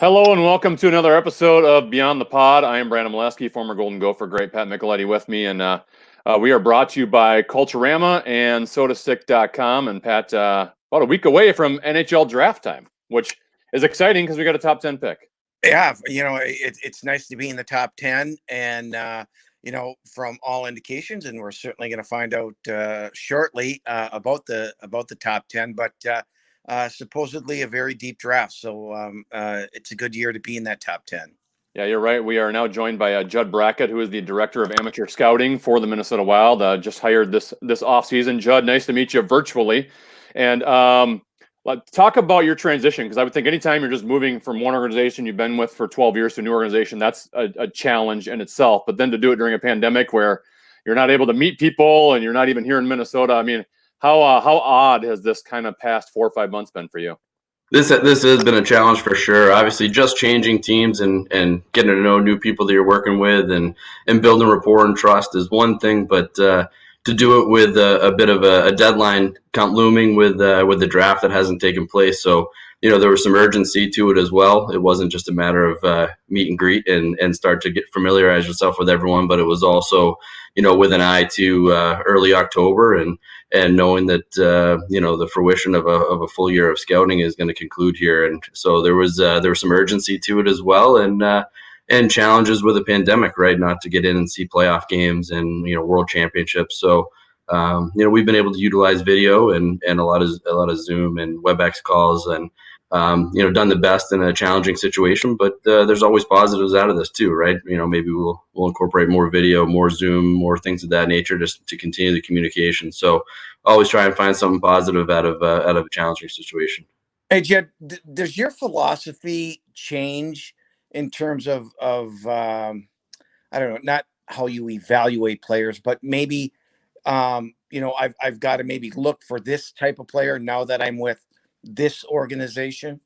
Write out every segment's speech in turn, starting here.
Hello and welcome to another episode of Beyond the Pod. I am Brandon Mileski, former Golden Gopher great. Pat Micheletti with me, and we are brought to you by Culturama and SodaStick.com. And Pat, about a week away from NHL draft time, which is exciting because we got a top 10 pick. Yeah, it's nice to be in the top 10, and from all indications, and we're certainly going to find out shortly about the top 10. But supposedly a very deep draft, so it's a good year to be in that top 10. Yeah, you're right. We are now joined by Judd Brackett, who is the director of amateur scouting for the Minnesota Wild. Just hired this offseason. Judd, nice to meet you virtually. And let's talk about your transition, because I would think anytime you're just moving from one organization you've been with for 12 years to a new organization, that's a challenge in itself. But then to do it during a pandemic where you're not able to meet people and you're not even here in Minnesota, I mean, how odd has this kind of past 4 or 5 months been for you? This has been a challenge for sure. Obviously, just changing teams and getting to know new people that you're working with and building rapport and trust is one thing, but to do it with a bit of a deadline looming with the draft that hasn't taken place. So, there was some urgency to it as well. It wasn't just a matter of meet and greet and start to familiarize yourself with everyone, but it was also, with an eye to early October and knowing that, the fruition of a full year of scouting is going to conclude here. And so there was some urgency to it as well. And challenges with the pandemic, right? Not to get in and see playoff games and, world championships. So, we've been able to utilize video and a lot of Zoom and WebEx calls and, done the best in a challenging situation, but there's always positives out of this too, right? Maybe we'll incorporate more video, more Zoom, more things of that nature, just to continue the communication. So always try and find something positive out of a challenging situation. Hey, Jed, does your philosophy change in terms of I don't know, not how you evaluate players, but maybe I've got to maybe look for this type of player now that I'm with this organization?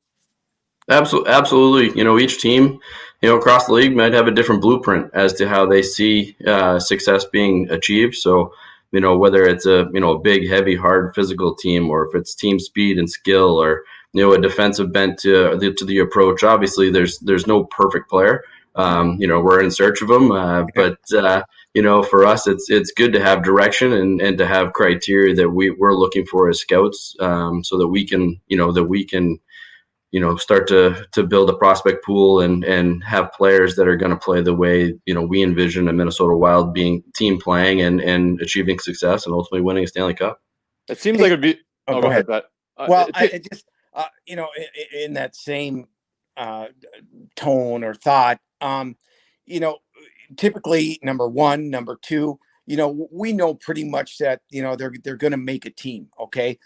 Absolutely. Each team, across the league might have a different blueprint as to how they see success being achieved. So, whether it's a big, heavy, hard physical team, or if it's team speed and skill, or a defensive bent to the approach. Obviously, there's no perfect player. We're in search of them, but for us, it's good to have direction and to have criteria that we're looking for as scouts, so that we can start to build a prospect pool and have players that are going to play the way we envision a Minnesota Wild being team playing and achieving success and ultimately winning a Stanley Cup. It seems like it'd be. Oh, go ahead. Well, I just in that same tone or thought, typically number one, number two, we know pretty much that they're going to make a team. Okay,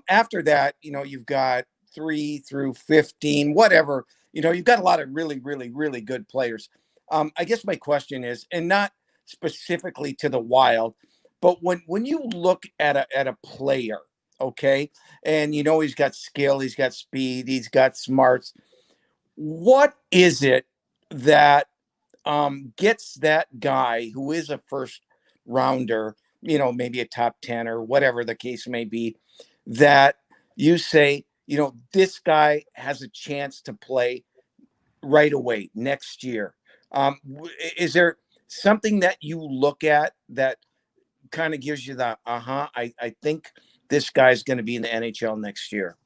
after that, you've got 3 through 15, whatever, you've got a lot of really, really, really good players. I guess my question is, and not specifically to the Wild, but when you look at a player, okay, and he's got skill, he's got speed, he's got smarts, what is it that gets that guy who is a first rounder, maybe a top 10 or whatever the case may be, that you say, this guy has a chance to play right away next year? Is there something that you look at that kind of gives you the, I think this guy's going to be in the NHL next year?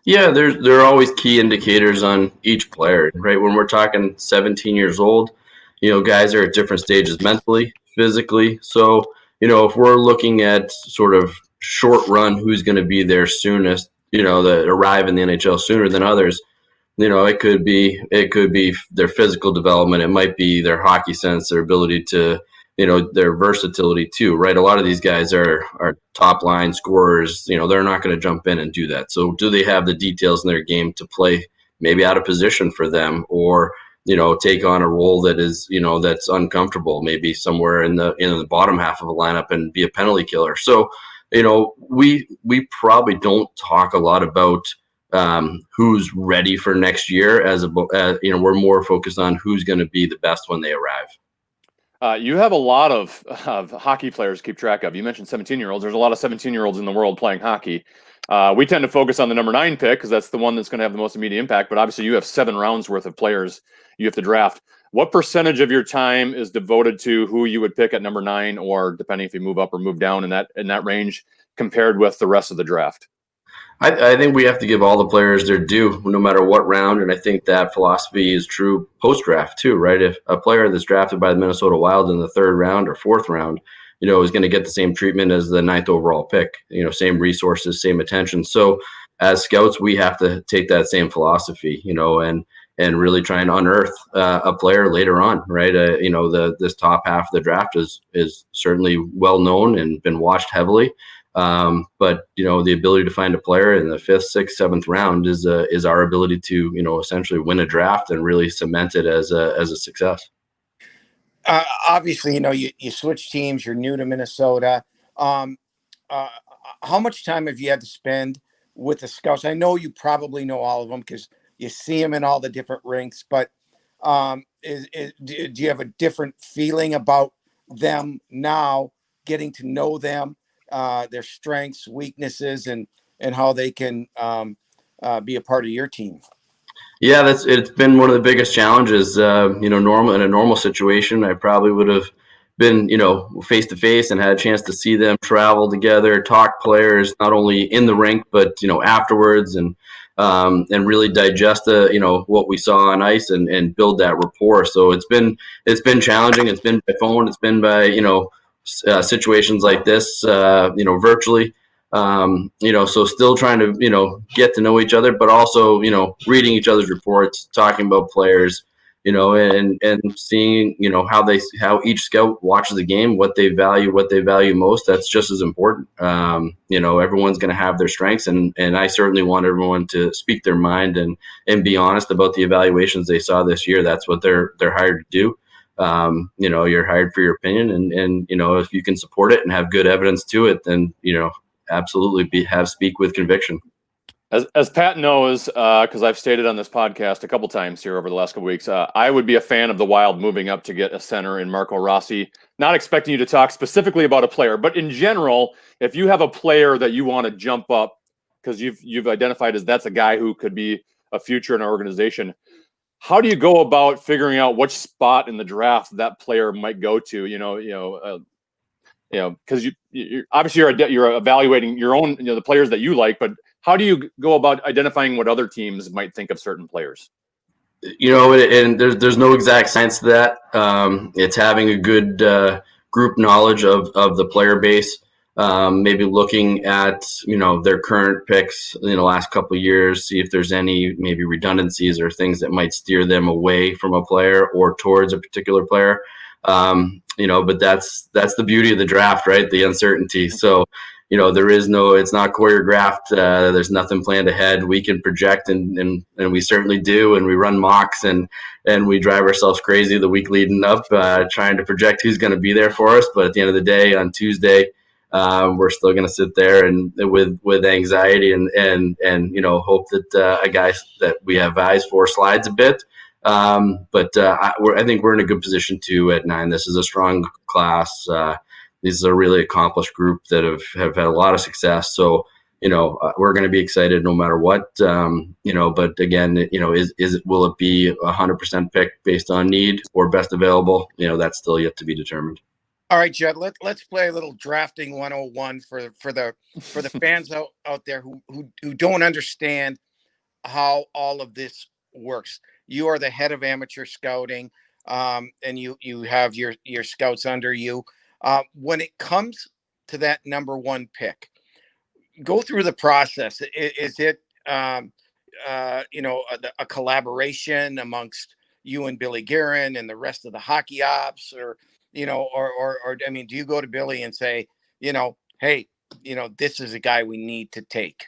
Yeah, there are always key indicators on each player, right? When we're talking 17 years old, guys are at different stages mentally, physically. So, if we're looking at sort of short run, who's going to be there soonest, that arrive in the NHL sooner than others, it could be their physical development. It might be their hockey sense, their ability to, their versatility too, right? A lot of these guys are top line scorers. They're not going to jump in and do that. So do they have the details in their game to play maybe out of position for them, or take on a role that is, that's uncomfortable, maybe somewhere in the bottom half of a lineup and be a penalty killer. So, we probably don't talk a lot about who's ready for next year we're more focused on who's going to be the best when they arrive. You have a lot of hockey players to keep track of. You mentioned 17-year-olds. There's a lot of 17-year-olds in the world playing hockey. We tend to focus on the number 9 pick because that's the one that's going to have the most immediate impact. But obviously, you have 7 rounds worth of players you have to draft. What percentage of your time is devoted to who you would pick at number 9, or depending if you move up or move down in that range, compared with the rest of the draft? I think we have to give all the players their due, no matter what round, and I think that philosophy is true post-draft too, right? If a player that's drafted by the Minnesota Wild in the 3rd round or 4th round, is going to get the same treatment as the 9th overall pick, same resources, same attention. So as scouts, we have to take that same philosophy, and really try and unearth a player later on, right? This top half of the draft is certainly well known and been watched heavily. But the ability to find a player in the 5th, 6th, 7th round is our ability to essentially win a draft and really cement it as a success. Obviously, you switch teams. You're new to Minnesota. How much time have you had to spend with the scouts? I know you probably know all of them because you see them in all the different rinks. But do you have a different feeling about them now, getting to know them? Their strengths, weaknesses, and how they can be a part of your team. Yeah, it's been one of the biggest challenges. In a normal situation, I probably would have been face to face and had a chance to see them travel together, talk players not only in the rink but afterwards, and really digest what we saw on ice and build that rapport. So it's been challenging. It's been by phone. It's been by situations like this, virtually. So still trying to, get to know each other, but also, reading each other's reports, talking about players, and seeing, how each scout watches the game, what they value most. That's just as important. Everyone's going to have their strengths, and I certainly want everyone to speak their mind and be honest about the evaluations they saw this year. That's what they're hired to do. You're hired for your opinion, and if you can support it and have good evidence to it, then absolutely speak with conviction. As Pat knows, because I've stated on this podcast a couple times here over the last couple weeks, I would be a fan of the Wild moving up to get a center in Marco Rossi. Not expecting you to talk specifically about a player, but in general, if you have a player that you want to jump up because you've identified as that's a guy who could be a future in our organization, how do you go about figuring out which spot in the draft that player might go to? Because you obviously you're evaluating your own, the players that you like, but how do you go about identifying what other teams might think of certain players? And there's no exact science to that. It's having a good group knowledge of the player base. Maybe looking at their current picks in the last couple of years, see if there's any maybe redundancies or things that might steer them away from a player or towards a particular player. But that's the beauty of the draft, right? The uncertainty. So, it's not choreographed. There's nothing planned ahead. We can project and we certainly do. And we run mocks and we drive ourselves crazy the week leading up, trying to project who's going to be there for us. But at the end of the day, on Tuesday, we're still going to sit there and with anxiety and hope that a guy that we have eyes for slides a bit. But I think we're in a good position too at 9. This is a strong class. This is a really accomplished group that have had a lot of success. So, we're going to be excited no matter what. But again, will it be 100% pick based on need or best available? That's still yet to be determined. All right, Judd, let's play a little drafting 101 for the fans out there who don't understand how all of this works. You are the head of amateur scouting, and you have your scouts under you. When it comes to that number 1 pick, go through the process. Is it a collaboration amongst you and Billy Guerin and the rest of the hockey ops, or I mean, do you go to Billy and say, hey, this is a guy we need to take?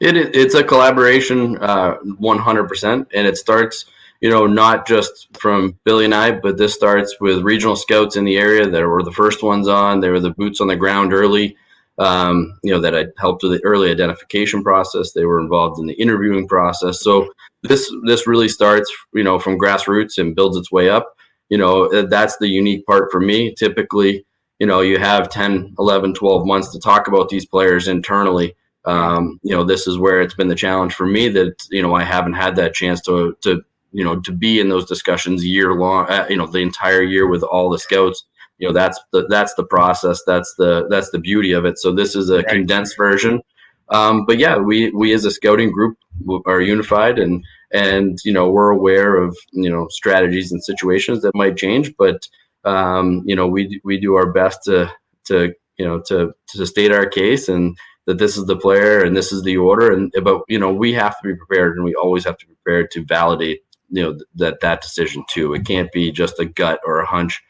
It's a collaboration, 100%, and it starts, not just from Billy and I, but this starts with regional scouts in the area that were the first ones on. They were the boots on the ground early, that I helped with the early identification process. They were involved in the interviewing process. So this really starts, from grassroots and builds its way up. That's the unique part for me. Typically, you have 10, 11, 12 months to talk about these players internally. This is where it's been the challenge for me that, I haven't had that chance to be in those discussions year long, the entire year with all the scouts. That's the process. That's the beauty of it. So this is a condensed version. But yeah, we as a scouting group are unified, and we're aware of strategies and situations that might change. But we do our best to state our case, and that this is the player and this is the order, but we have to be prepared, and we always have to be prepared to validate that decision too. It can't be just a gut or a hunch.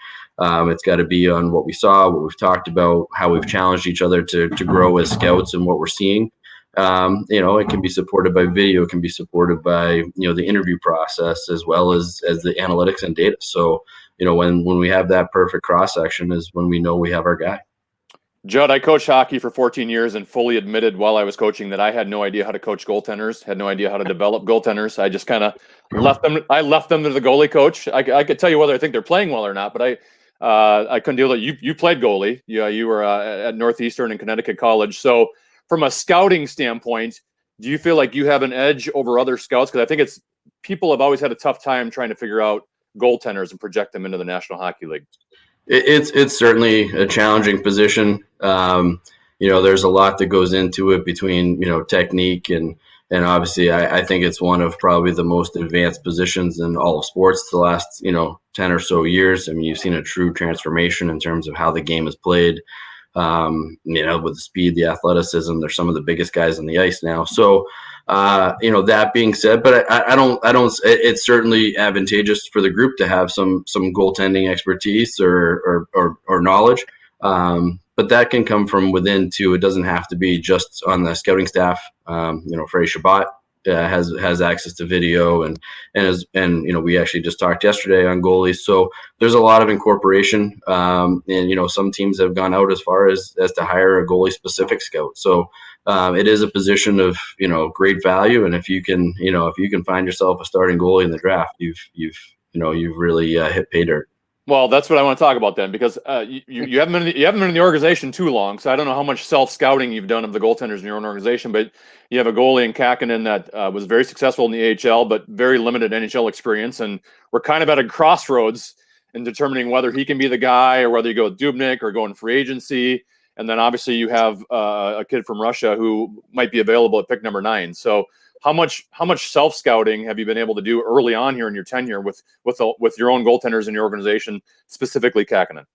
It's got to be on what we saw, what we've talked about, how we've challenged each other to grow as scouts, and what we're seeing. It can be supported by video, it can be supported by the interview process, as well as the analytics and data. So when we have that perfect cross section is when we know we have our guy. Judd, I coached hockey for 14 years and fully admitted while I was coaching that I had no idea how to coach goaltenders, had no idea how to develop goaltenders. I just kind of left them to the goalie coach. I could tell you whether I think they're playing well or not, but I couldn't deal with it. You played goalie. You were at Northeastern and Connecticut College. So from a scouting standpoint, do you feel like you have an edge over other scouts? Because I think people have always had a tough time trying to figure out goaltenders and project them into the National Hockey League. It's certainly a challenging position. There's a lot that goes into it between technique and obviously I think it's one of probably the most advanced positions in all of sports the last 10 or so years. I mean, you've seen a true transformation in terms of how the game is played. With the speed, the athleticism, they're some of the biggest guys on the ice now. So, that being said, but I don't, it's certainly advantageous for the group to have some goaltending expertise or knowledge. But that can come from within too. It doesn't have to be just on the scouting staff. Freddie Shabbat has access to video and we actually just talked yesterday on goalies. So there's a lot of incorporation. And some teams have gone out as far as to hire a goalie specific scout. So it is a position of great value. And if you can find yourself a starting goalie in the draft, you've really hit pay dirt. Well, that's what I want to talk about then, because you haven't been in the organization too long, so I don't know how much self-scouting you've done of the goaltenders in your own organization, but you have a goalie in Kakkonen that was very successful in the AHL, but very limited NHL experience, and we're kind of at a crossroads in determining whether he can be the guy or whether you go with Dubnyk or go in free agency, and then obviously you have a kid from Russia who might be available at pick number 9. So how much self-scouting have you been able to do early on here in your tenure with your own goaltenders in your organization, specifically Kakkonen?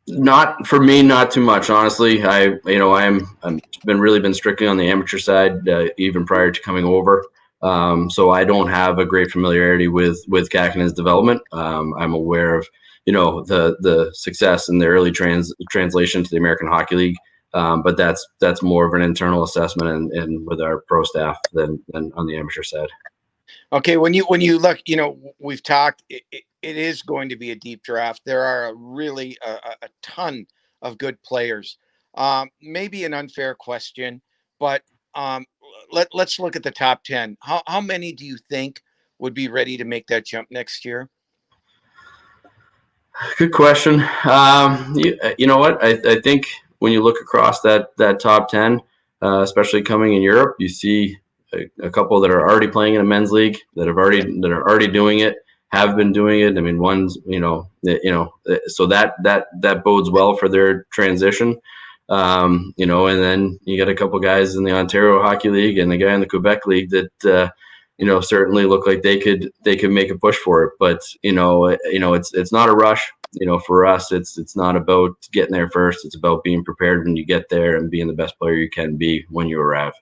Not for me, not too much, honestly. I've been strictly on the amateur side, even prior to coming over. So I don't have a great familiarity with Kakkonen's development. I'm aware of the success in the early translation to the American Hockey League. But that's more of an internal assessment and with our pro staff than on the amateur side. Okay, when you look, we've talked. It is going to be a deep draft. There are really a ton of good players. Maybe an unfair question, but let's look at the top 10. How many do you think would be ready to make that jump next year? Good question. You know what? I think when you look across that top 10, especially coming in Europe, you see a couple that are already playing in a men's league that are already doing it, have been doing it. I mean, one's so that bodes well for their transition. And then you got a couple guys in the Ontario Hockey League and the guy in the Quebec League that certainly look like they could make a push for it. But it's not a rush. For us, it's not about getting there first. It's about being prepared when you get there and being the best player you can be when you arrive.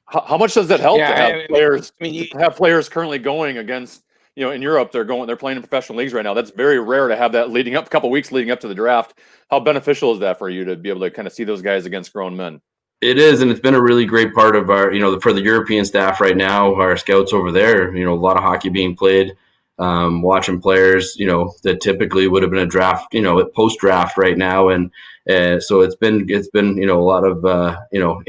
How much does that help to have players? To have players currently going against, in Europe, they're playing in professional leagues right now. That's very rare to have that leading up, a couple weeks leading up to the draft. How beneficial is that for you to be able to kind of see those guys against grown men? It is, and it's been a really great part of our, for the European staff right now, our scouts over there, a lot of hockey being played. Watching players, that typically would have been a draft, post-draft right now, and so it's been a lot of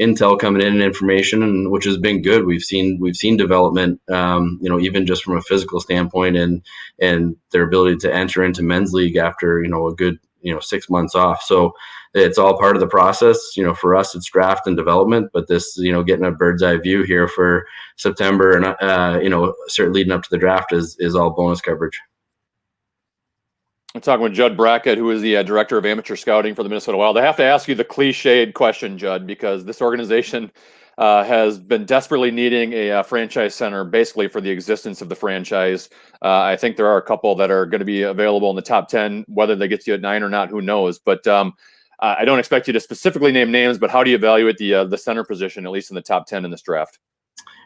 intel coming in and information, and which has been good. We've seen development, even just from a physical standpoint, and their ability to enter into men's league after a good 6 months off. So it's all part of the process. For us, it's draft and development, but this, getting a bird's eye view here for September and, certainly leading up to the draft is all bonus coverage. I'm talking with Judd Brackett, who is the director of amateur scouting for the Minnesota Wild. I have to ask you the cliched question, Judd, because this organization has been desperately needing a franchise center, basically for the existence of the franchise. I think there are a couple that are going to be available in the top 10. Whether they get to you at 9 or not, who knows? But I don't expect you to specifically name names. But how do you evaluate the center position, at least in the top 10 in this draft?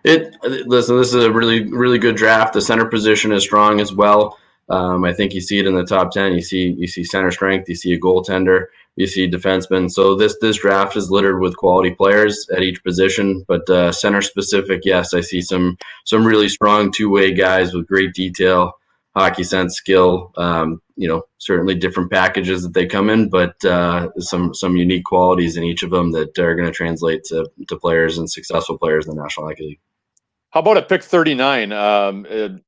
Listen, this is a really, really good draft. The center position is strong as well. I think you see it in the top 10. You see center strength. You see a goaltender. You see defensemen. So this draft is littered with quality players at each position. But center specific, yes, I see some really strong two-way guys with great detail, hockey sense, skill. Certainly different packages that they come in, but some unique qualities in each of them that are going to translate to players and successful players in the National Hockey League. How about at pick 39?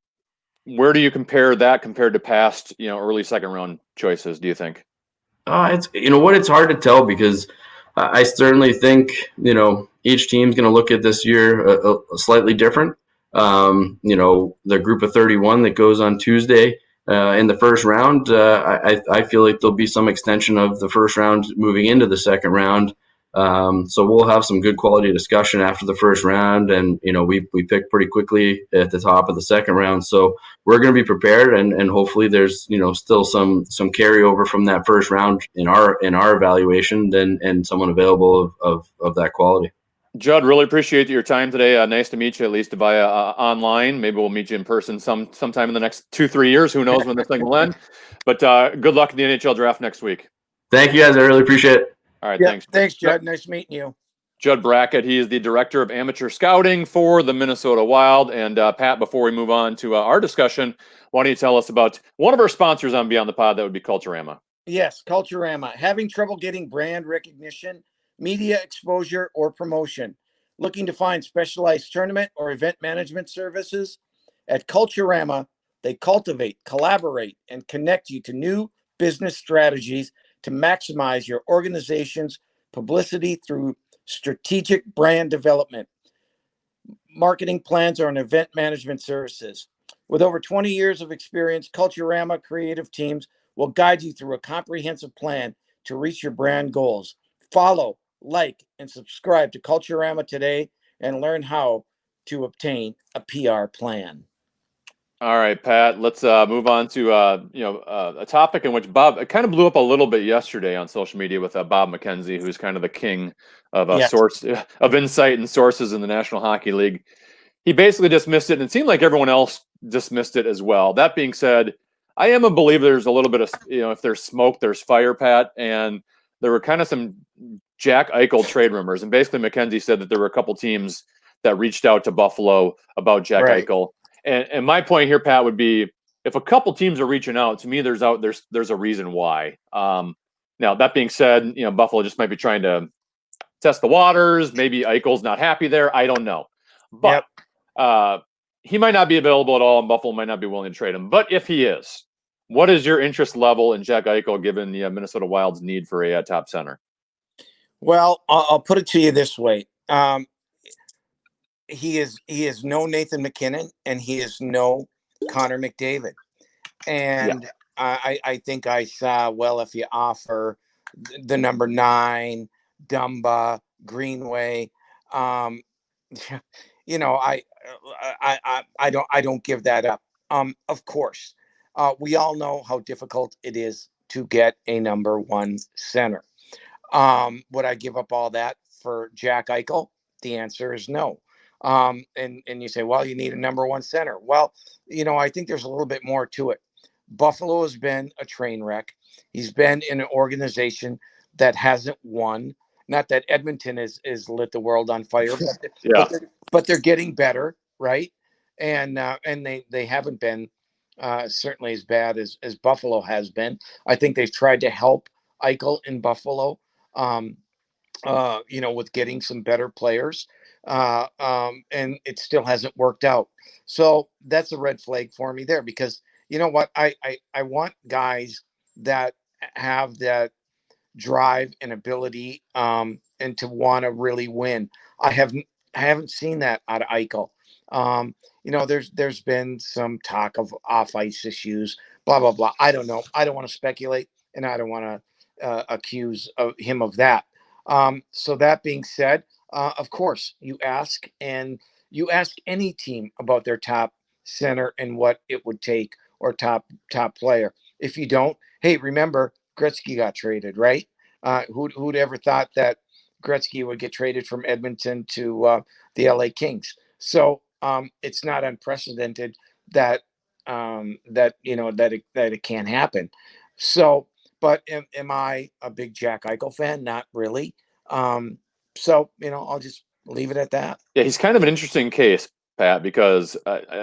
Where do you compare that compared to past, early second round choices, do you think? It's hard to tell because I certainly think, each team's going to look at this year a slightly different. The group of 31 that goes on Tuesday in the first round, I feel like there'll be some extension of the first round moving into the second round. So we'll have some good quality discussion after the first round, and we pick pretty quickly at the top of the second round. So we're going to be prepared, and hopefully there's still some carryover from that first round in our evaluation, and someone available of that quality. Judd, really appreciate your time today. Nice to meet you, at least via online. Maybe we'll meet you in person sometime in the next 2-3 years. Who knows when this thing will end? But good luck in the NHL draft next week. Thank you, guys. I really appreciate it. All right, Yeah, thanks. Thanks, Judd. Nice meeting you. Judd Brackett, he is the director of amateur scouting for the Minnesota Wild. And Pat, before we move on to our discussion, why don't you tell us about one of our sponsors on Beyond the Pod? That would be Culturama. Yes, Culturama. Having trouble getting brand recognition, media exposure, or promotion? Looking to find specialized tournament or event management services? At Culturama, they cultivate, collaborate, and connect you to new business strategies to maximize your organization's publicity through strategic brand development, marketing plans, or an event management services. With over 20 years of experience, Culturama creative teams will guide you through a comprehensive plan to reach your brand goals. Follow, like, and subscribe to Culturama today and learn how to obtain a PR plan. All right, Pat, let's move on to a topic in which Bob, it kind of blew up a little bit yesterday on social media with Bob McKenzie, who's kind of the king of Yes. source of insight and sources in the National Hockey League. He basically dismissed it, and it seemed like everyone else dismissed it as well. That being said, I am a believer there's a little bit of, if there's smoke, there's fire, Pat, and there were kind of some Jack Eichel trade rumors, and basically McKenzie said that there were a couple teams that reached out to Buffalo about Jack Eichel. And my point here, Pat, would be if a couple teams are reaching out, to me, there's a reason why. Now, that being said, Buffalo just might be trying to test the waters. Maybe Eichel's not happy there. I don't know. But he might not be available at all, and Buffalo might not be willing to trade him. But if he is, what is your interest level in Jack Eichel given the Minnesota Wild's need for a top center? Well, I'll put it to you this way. He is no Nathan McKinnon, and he is no Connor McDavid. And I think I saw, well, if you offer the number 9, Dumba, Greenway, I don't give that up. Of course, we all know how difficult it is to get a number 1 center. Would I give up all that for Jack Eichel? The answer is no. And you say, well, you need a number 1 center. Well, I think there's a little bit more to it. Buffalo has been a train wreck. He's been in an organization that hasn't won. Not that Edmonton is lit the world on fire, but they're getting better, right? And they haven't been certainly as bad as Buffalo has been. I think they've tried to help Eichel in Buffalo, with getting some better players. And it still hasn't worked out. So that's a red flag for me there, because you know what? I want guys that have that drive and ability, and to want to really win. I haven't seen that out of Eichel. There's been some talk of off ice issues, blah blah blah. I don't know. I don't want to speculate, and I don't want to accuse him of that. So that being said, of course, you ask any team about their top center and what it would take, or top player. If you don't, hey, remember Gretzky got traded, right? Who'd ever thought that Gretzky would get traded from Edmonton to the LA Kings? So it's not unprecedented that that it can happen. So, but am I a big Jack Eichel fan? Not really. So I'll just leave it at that. Yeah, he's kind of an interesting case, Pat, because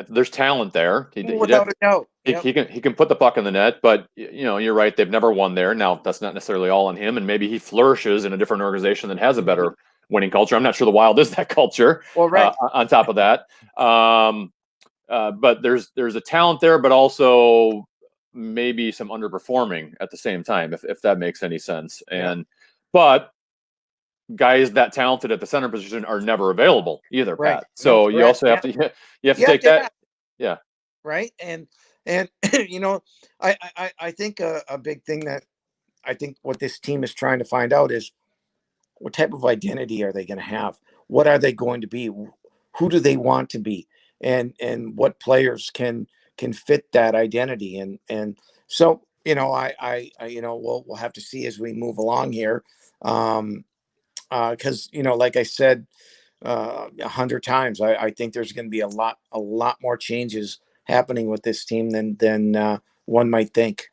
there's talent there. Without a doubt. Yep. He can put the puck in the net, but you're right. They've never won there. Now that's not necessarily all on him, and maybe he flourishes in a different organization that has a better winning culture. I'm not sure the Wild is that culture. Well, right. On top of that, but there's a talent there, but also maybe some underperforming at the same time, if that makes any sense. But guys that talented at the center position are never available either, Right. Pat. So you also have to take that. Yeah. Right. And I think a big thing that I think what this team is trying to find out is, what type of identity are they going to have? What are they going to be? Who do they want to be? And what players can fit that identity? And so, we'll have to see as we move along here. Because like I said 100 times, I think there's going to be a lot more changes happening with this team than one might think.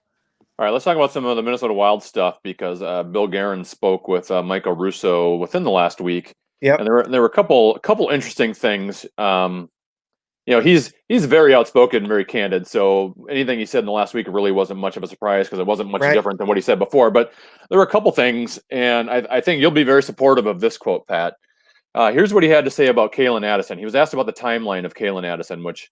All right, let's talk about some of the Minnesota Wild stuff, because Bill Guerin spoke with Michael Russo within the last week. Yep. And there were a couple interesting things. He's very outspoken, very candid. So anything he said in the last week really wasn't much of a surprise, because it wasn't much different than what he said before. But there were a couple things, and I think you'll be very supportive of this quote, Pat. Here's what he had to say about Calen Addison. He was asked about the timeline of Calen Addison, which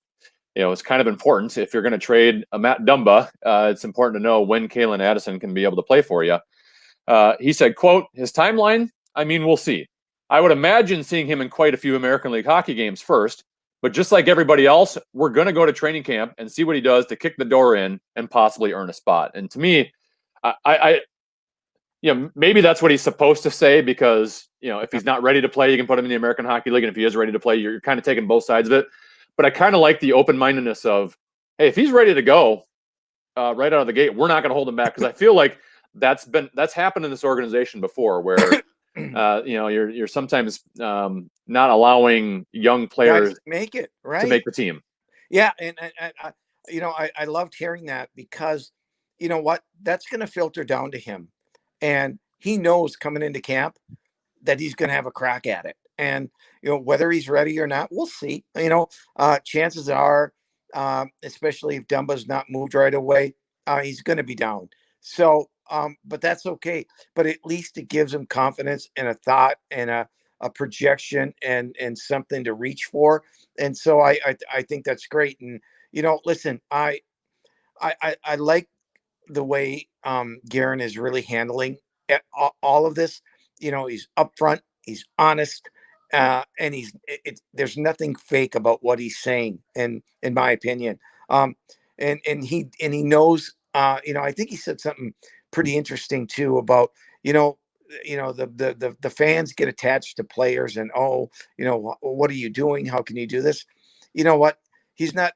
is kind of important. If you're going to trade a Matt Dumba, it's important to know when Calen Addison can be able to play for you. He said, quote, his timeline, I mean, we'll see. I would imagine seeing him in quite a few American League hockey games first. But just like everybody else, we're going to go to training camp and see what he does to kick the door in and possibly earn a spot. And to me, maybe that's what he's supposed to say, because, if he's not ready to play, you can put him in the American Hockey League. And if he is ready to play, you're kind of taking both sides of it. But I kind of like the open-mindedness of, hey, if he's ready to go right out of the gate, we're not going to hold him back. Because I feel like that's happened in this organization before, where you're sometimes not allowing young players to make it right to make the team. Yeah, and I loved hearing that, because that's going to filter down to him, and he knows coming into camp that he's going to have a crack at it. And whether he's ready or not, we'll see. Chances are, especially if Dumba's not moved right away, he's going to be down. So, but that's okay. But at least it gives him confidence and a thought and a projection and something to reach for. And so I think that's great. And listen, I like the way Guerin is really handling all of this. He's upfront, he's honest, and there's nothing fake about what he's saying, in my opinion. And he knows. I think he said something pretty interesting too about the fans get attached to players, and what are you doing? How can you do this? You know what? He's not.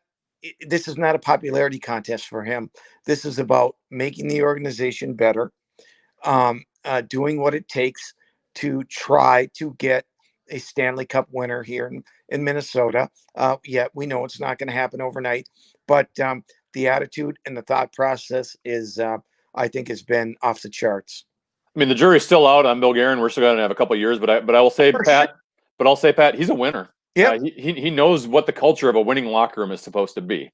This is not a popularity contest for him. This is about making the organization better, doing what it takes to try to get a Stanley Cup winner here in Minnesota. Yet we know it's not going to happen overnight, but the attitude and the thought process is, I think, has been off the charts. I mean, the jury's still out on Bill Guerin. We're still going to have a couple of years, but I will say, Pat. But I'll say, Pat, he's a winner. Yeah, he knows what the culture of a winning locker room is supposed to be,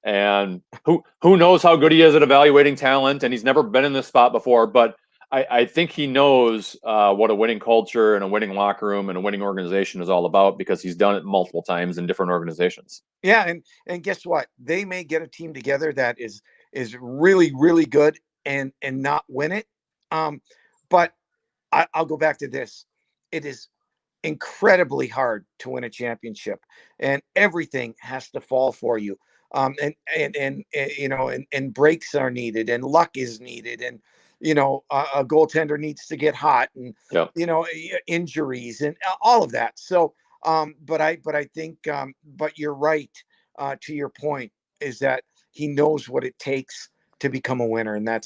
and who knows how good he is at evaluating talent. And he's never been in this spot before, but I think he knows what a winning culture and a winning locker room and a winning organization is all about, because he's done it multiple times in different organizations. Yeah, and guess what? They may get a team together that is really, really good, and not win it. But I'll go back to this. It is incredibly hard to win a championship, and everything has to fall for you. And breaks are needed, and luck is needed, and a goaltender needs to get hot, and Yep. injuries and all of that. So, but I think, but you're right. To your point, is that he knows what it takes to become a winner, and that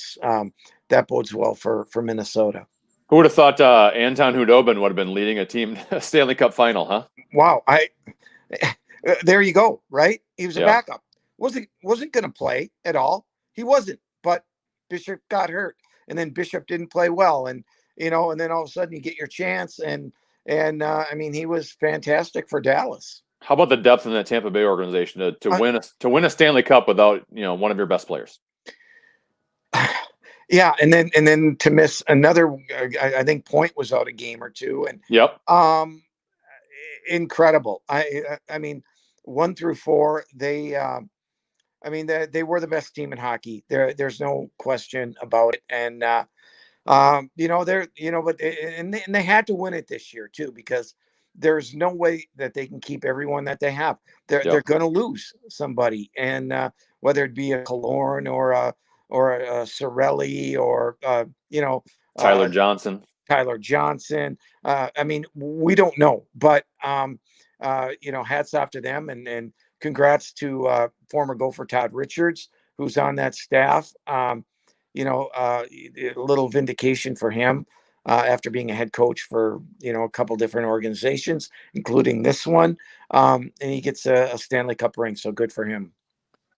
bodes well for Minnesota. Who would have thought Anton Hudobin would have been leading a team Stanley Cup final, huh? Wow, there you go. Right, he was a Yeah. backup. Wasn't going to play at all. He wasn't. But Bishop got hurt, and then Bishop didn't play well, and then all of a sudden you get your chance, and I mean, he was fantastic for Dallas. How about the depth in that Tampa Bay organization to win a Stanley Cup without one of your best players? Yeah, and then to miss another, I think Point was out a game or two, and Yep. Incredible. I mean, 1 through 4, they were the best team in hockey. There's no question about it, and they had to win it this year too, because there's no way that they can keep everyone that they have. They're going to lose somebody, and whether it be a Killorn or a Cirelli or Tyler Johnson. I mean, we don't know, but hats off to them, and congrats to former Gopher Todd Richards, who's on that staff. A little vindication for him after being a head coach for a couple different organizations, including this one, and he gets a Stanley Cup ring. So good for him.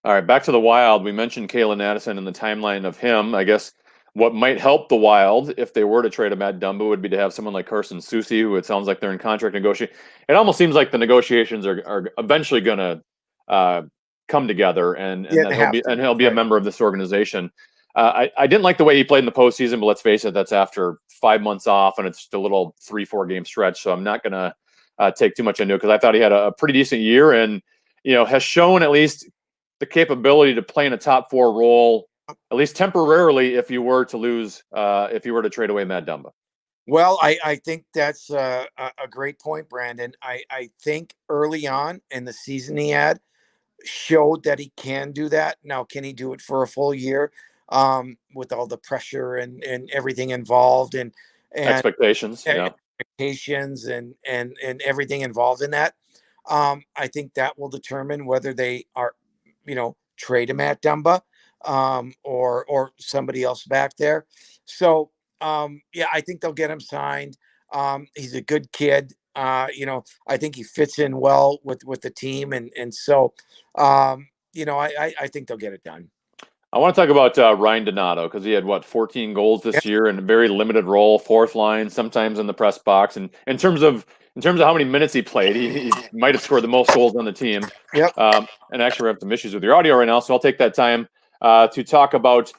All right, back to the Wild. We mentioned Kalen Addison and the timeline of him. I guess what might help the Wild if they were to trade a Matt Dumba would be to have someone like Carson Soucy, who it sounds like they're in contract negotiation. It almost seems like the negotiations are eventually going to come together, and he'll be a member of this organization. I didn't like the way he played in the postseason, but let's face it, that's after 5 months off, and it's just a little 3-4 game stretch. So I'm not going to take too much into it, because I thought he had a pretty decent year, and has shown at least the capability to play in a top 4 role, at least temporarily, if you were to trade away Matt Dumba. Well, I think that's a great point, Brandon. I think early on in the season he had showed that he can do that. Now, can he do it for a full year with all the pressure and everything involved and expectations, expectations and everything involved in that? I think that will determine whether they are, trade him at Dumba or somebody else back there. So, I think they'll get him signed. He's a good kid. I think he fits in well with the team. And so, I think they'll get it done. I want to talk about Ryan Donato, because he had 14 goals this year in a very limited role, fourth line, sometimes in the press box. And in terms of how many minutes he played, he might have scored the most goals on the team. Yep. And actually, we have some issues with your audio right now, so I'll take that time to talk about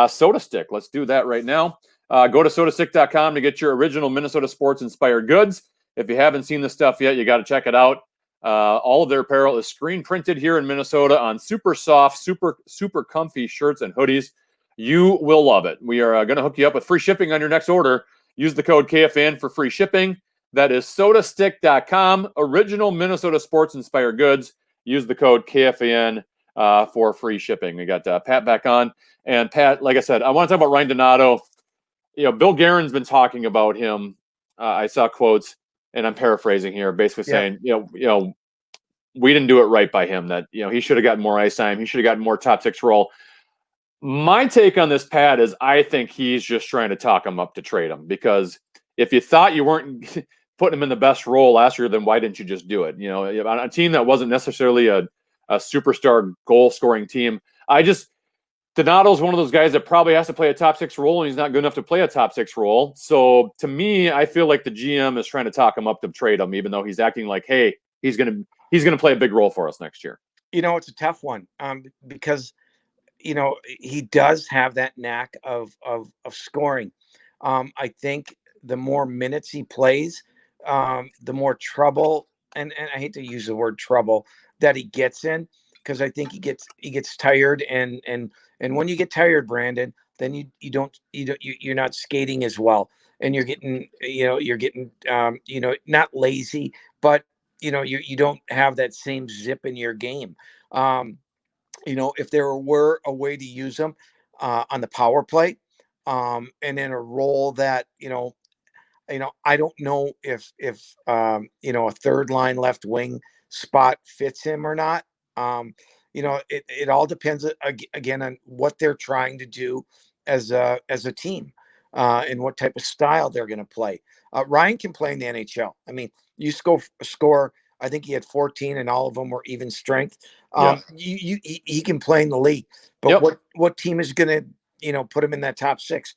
Soda Stick. Let's do that right now. Go to sodastick.com to get your original Minnesota sports inspired goods. If you haven't seen this stuff yet, you got to check it out. All of their apparel is screen printed here in Minnesota on super soft, super comfy shirts and hoodies. You will love it. We are going to hook you up with free shipping on your next order. Use the code KFN for free shipping. That is sodastick.com. Original Minnesota sports inspired goods. Use the code KFN for free shipping. We got Pat back on. And Pat, like I said, I want to talk about Ryan Donato. Bill Guerin's been talking about him. I saw quotes, and I'm paraphrasing here, basically saying, we didn't do it right by him, that, he should have gotten more ice time. He should have gotten more top 6 role. My take on this, Pat, is I think he's just trying to talk him up to trade him, because if you thought you weren't putting him in the best role last year, then why didn't you just do it? On a team that wasn't necessarily a superstar goal scoring team. Donato's one of those guys that probably has to play a top 6 role, and he's not good enough to play a top 6 role. So to me, I feel like the GM is trying to talk him up to trade him, even though he's acting like, hey, he's gonna play a big role for us next year. It's a tough one because he does have that knack of scoring. I think the more minutes he plays, the more trouble, and I hate to use the word trouble, that he gets in, because I think he gets tired, and when you get tired, Brandon, then you're not skating as well, and you're getting not lazy, but you don't have that same zip in your game. Um, if there were a way to use them on the power play, and in a role that I don't know if a third line left wing spot fits him or not. It all depends again on what they're trying to do as a team, and what type of style they're going to play. Ryan can play in the NHL. I mean, you score. I think he had 14, and all of them were even strength. Yeah. He can play in the league, but Yep. what team is going to put him in that top six?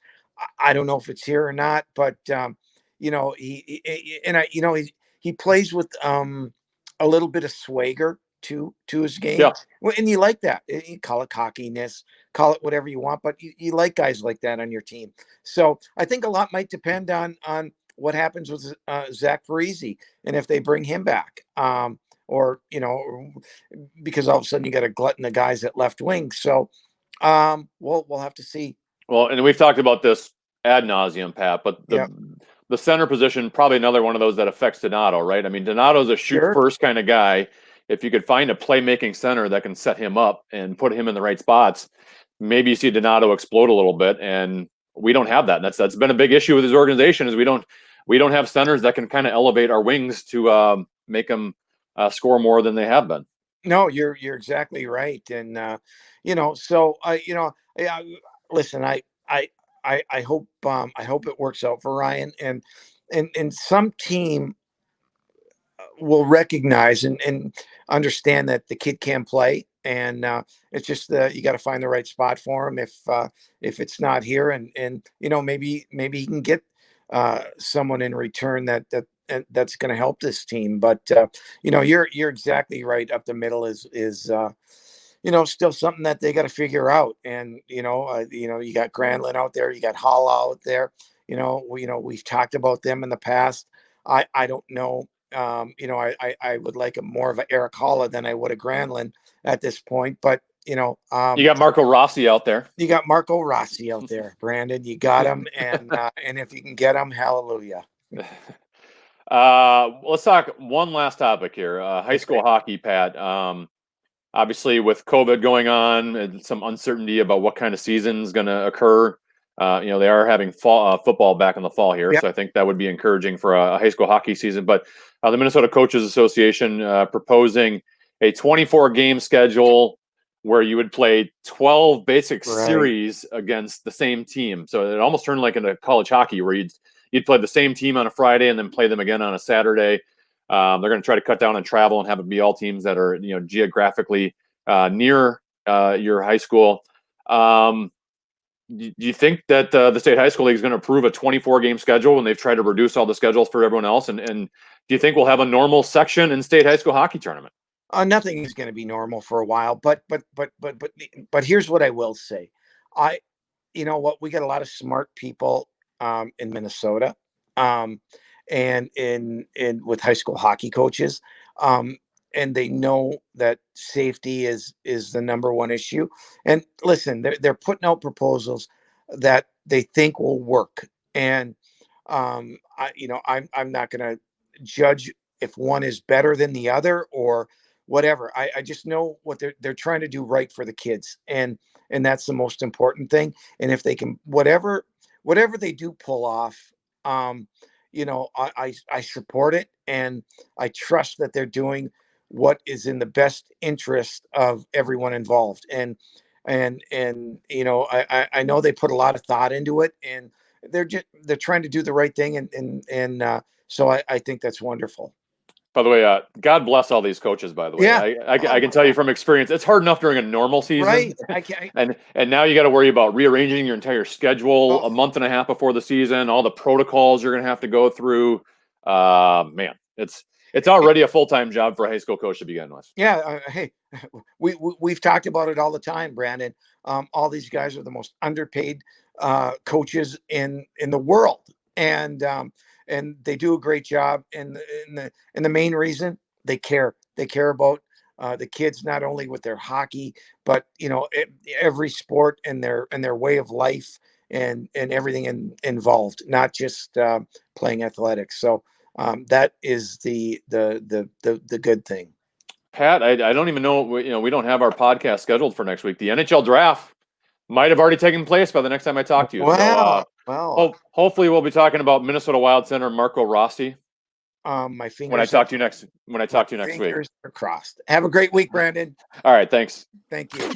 I don't know if it's here or not, but he plays with a little bit of swagger to his game. Yeah. Well, and you like that. You call it cockiness, call it whatever you want, but you like guys like that on your team. So I think a lot might depend on what happens with Zach Parise and if they bring him back, or because all of a sudden you got a glutton of guys at left wing. So we'll have to see. Well, and we've talked about this ad nauseum, Pat, but Yep. the center position, probably another one of those that affects Donato, right? I mean, Donato's a shoot Sure. first kind of guy. If you could find a playmaking center that can set him up and put him in the right spots, maybe you see Donato explode a little bit. And we don't have that. That's been a big issue with his organization, is we don't have centers that can kind of elevate our wings to make them score more than they have been. No, you're exactly right, and so yeah, listen, I hope it works out for Ryan, and some team will recognize and understand that the kid can play, and it's just you got to find the right spot for him if it's not here, and maybe he can get someone in return that's going to help this team. But you're exactly right. Up the middle is still something that they got to figure out. And you got Granlund out there, you got Hall out there. We've talked about them in the past. I don't know. I would like a more of an Eric Holla than I would a Granlund at this point. But you got Marco Rossi out there. You got Marco Rossi out there, Brandon. You got him, and if you can get him, hallelujah. Let's talk one last topic here. High school hockey, Pat. Obviously, with COVID going on and some uncertainty about what kind of season is going to occur, they are having fall football back in the fall here, Yep. So I think that would be encouraging for a high school hockey season. But the Minnesota Coaches Association proposing a 24-game schedule where you would play 12 basic series against the same team. So it almost turned like into college hockey, where you'd play the same team on a Friday and then play them again on a Saturday. They're going to try to cut down on travel and have it be all teams that are geographically near your high school. Do you think that the State High School League is going to approve a 24-game schedule when they've tried to reduce all the schedules for everyone else? And do you think we'll have a normal section in State High School Hockey Tournament? Nothing is going to be normal for a while, but here's what I will say. We got a lot of smart people in Minnesota, and in with high school hockey coaches, and they know that safety is the number one issue. And listen, they're putting out proposals that they think will work, and I'm not going to judge if one is better than the other or whatever. I just know what they're trying to do right for the kids, and that's the most important thing. And if they can, whatever they do pull off, I support it, and I trust that they're doing what is in the best interest of everyone involved. And I know they put a lot of thought into it, and they're trying to do the right thing, and so I think that's wonderful. By the way, God bless all these coaches, by the way. Yeah. I can tell you from experience, it's hard enough during a normal season. Right. And now you got to worry about rearranging your entire schedule a month and a half before the season, all the protocols you're going to have to go through. Man, it's already a full-time job for a high school coach to begin with. Yeah. Hey, we've talked about it all the time, Brandon. All these guys are the most underpaid coaches in the world. And they do a great job. And the main reason, they care about the kids, not only with their hockey, but every sport and their way of life and everything involved, not just playing athletics. So that is the good thing. Pat, I don't even know. We don't have our podcast scheduled for next week. The NHL draft might have already taken place by the next time I talk to you. Wow. So hopefully we'll be talking about Minnesota Wild center Marco Rossi my fingers when I talk to you next week. fingers are crossed. Have a great week, Brandon. All right, thanks. Thank you.